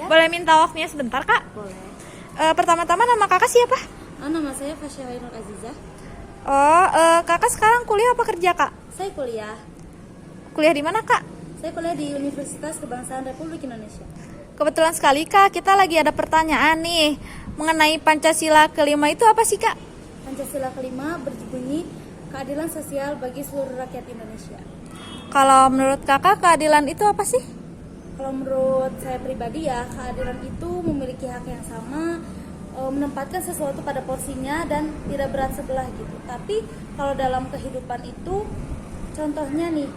Boleh minta waktunya sebentar, Kak? Boleh. Pertama-tama nama kakak siapa? Nama saya Fasya Ainur Azizah. Oh, kakak sekarang kuliah apa kerja, Kak? Saya kuliah. Kuliah di mana, Kak? Saya kuliah di Universitas Kebangsaan Republik Indonesia. Kebetulan sekali, Kak, kita lagi ada pertanyaan nih mengenai Pancasila kelima itu apa sih, Kak? Pancasila kelima berbunyi keadilan sosial bagi seluruh rakyat Indonesia. Kalau menurut kakak, keadilan itu apa sih? Kalau menurut saya pribadi ya, keadilan itu memiliki hak yang sama, menempatkan sesuatu pada porsinya dan tidak berat sebelah gitu. Tapi kalau dalam kehidupan itu, contohnya nih,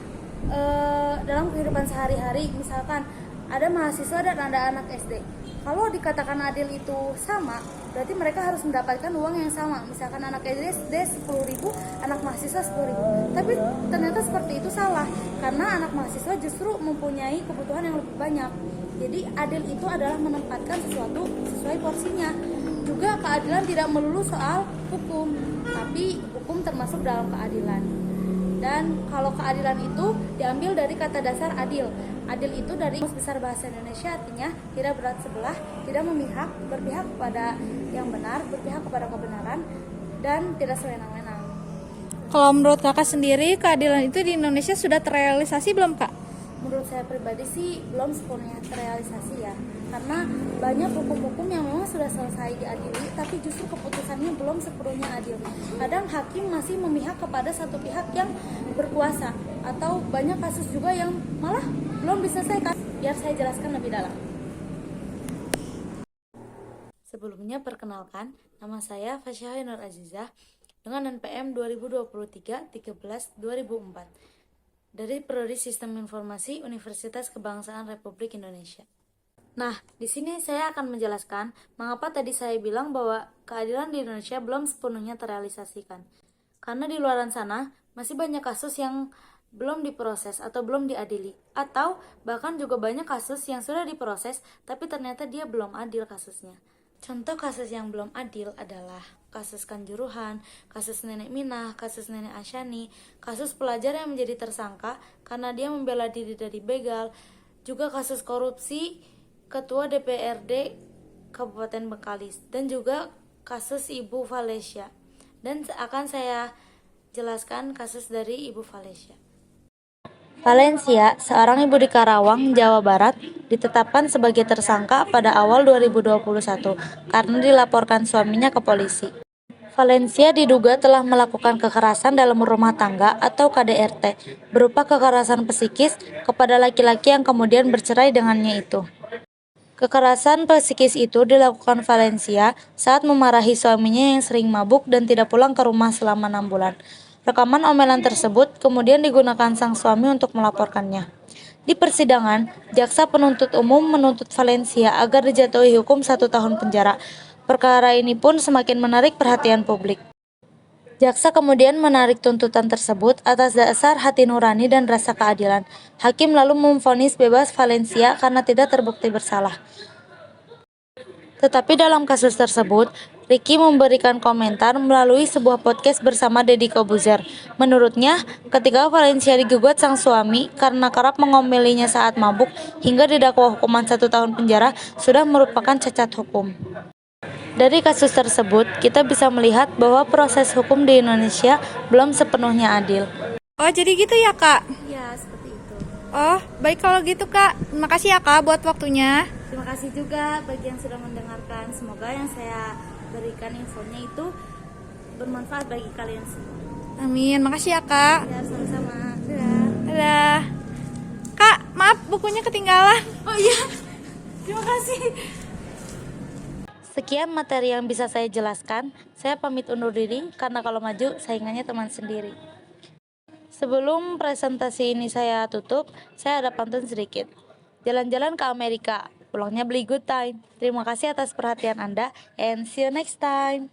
dalam kehidupan sehari-hari, misalkan ada mahasiswa dan ada anak SD. Kalau dikatakan adil itu sama, berarti mereka harus mendapatkan uang yang sama. Misalkan anak SD 10.000, anak mahasiswa 10.000. Tapi ternyata seperti itu salah, karena anak mahasiswa justru mempunyai kebutuhan yang lebih banyak. Jadi adil itu adalah menempatkan sesuatu sesuai porsinya. Juga keadilan tidak melulu soal hukum, tapi hukum termasuk dalam keadilan. Dan kalau keadilan itu diambil dari kata dasar adil. Adil itu dari Kamus Besar Bahasa Indonesia, artinya tidak berat sebelah, tidak memihak, berpihak kepada yang benar, berpihak kepada kebenaran, dan tidak sewenang-wenang. Kalau menurut kakak sendiri, keadilan itu di Indonesia sudah terrealisasi belum, Kak? Menurut saya pribadi sih belum sepenuhnya terrealisasi ya, karena banyak hukum-hukum yang memang sudah selesai diadili, tapi justru keputusannya belum sepenuhnya adil. Kadang hakim masih memihak kepada satu pihak yang berkuasa, atau banyak kasus juga yang malah belum diselesaikan. Biar saya jelaskan lebih dalam. Sebelumnya perkenalkan, nama saya Fasya Ainur Azizah dengan NPM 2023-13-2004 dari Prodi Sistem Informasi Universitas Kebangsaan Republik Indonesia. Nah, di sini saya akan menjelaskan mengapa tadi saya bilang bahwa keadilan di Indonesia belum sepenuhnya terrealisasikan. Karena di luaran sana masih banyak kasus yang belum diproses atau belum diadili, atau bahkan juga banyak kasus yang sudah diproses tapi ternyata dia belum adil kasusnya. Contoh kasus yang belum adil adalah kasus Kanjuruhan, kasus Nenek Minah, kasus Nenek Asyani, kasus pelajar yang menjadi tersangka karena dia membela diri dari begal, juga kasus korupsi Ketua DPRD Kabupaten Bengkalis, dan juga kasus Ibu Valesia. Dan akan saya jelaskan kasus dari Ibu Valesia. Valencia, seorang ibu di Karawang, Jawa Barat, ditetapkan sebagai tersangka pada awal 2021 karena dilaporkan suaminya ke polisi. Valencia diduga telah melakukan kekerasan dalam rumah tangga atau KDRT, berupa kekerasan psikis kepada laki-laki yang kemudian bercerai dengannya itu. Kekerasan psikis itu dilakukan Valencia saat memarahi suaminya yang sering mabuk dan tidak pulang ke rumah selama 6 bulan. Rekaman omelan tersebut kemudian digunakan sang suami untuk melaporkannya. Di persidangan, jaksa penuntut umum menuntut Valencia agar dijatuhi hukum 1 tahun penjara. Perkara ini pun semakin menarik perhatian publik. Jaksa kemudian menarik tuntutan tersebut atas dasar hati nurani dan rasa keadilan. Hakim lalu memvonis bebas Valencia karena tidak terbukti bersalah. Tetapi dalam kasus tersebut, Ricky memberikan komentar melalui sebuah podcast bersama Deddy Kobuzer. Menurutnya, ketika Valencia digugat sang suami karena kerap mengomelinya saat mabuk hingga didakwa hukuman 1 tahun penjara sudah merupakan cacat hukum. Dari kasus tersebut, kita bisa melihat bahwa proses hukum di Indonesia belum sepenuhnya adil. Oh, jadi gitu ya, Kak? Ya, seperti itu. Oh, baik kalau gitu, Kak. Terima kasih ya, Kak, buat waktunya. Terima kasih juga bagi yang sudah mendengarkan. Semoga yang saya berikan infonya itu bermanfaat bagi kalian semua. Amin. Makasih ya, Kak. Ya, sama-sama. Dadah. Dadah. Kak, maaf bukunya ketinggalan. Oh iya, terima kasih. Sekian materi yang bisa saya jelaskan. Saya pamit undur diri karena kalau maju saingannya teman sendiri. Sebelum presentasi ini saya tutup, saya ada pantun sedikit. Jalan-jalan ke Amerika, pulangnya beli good time. Terima kasih atas perhatian Anda and see you next time.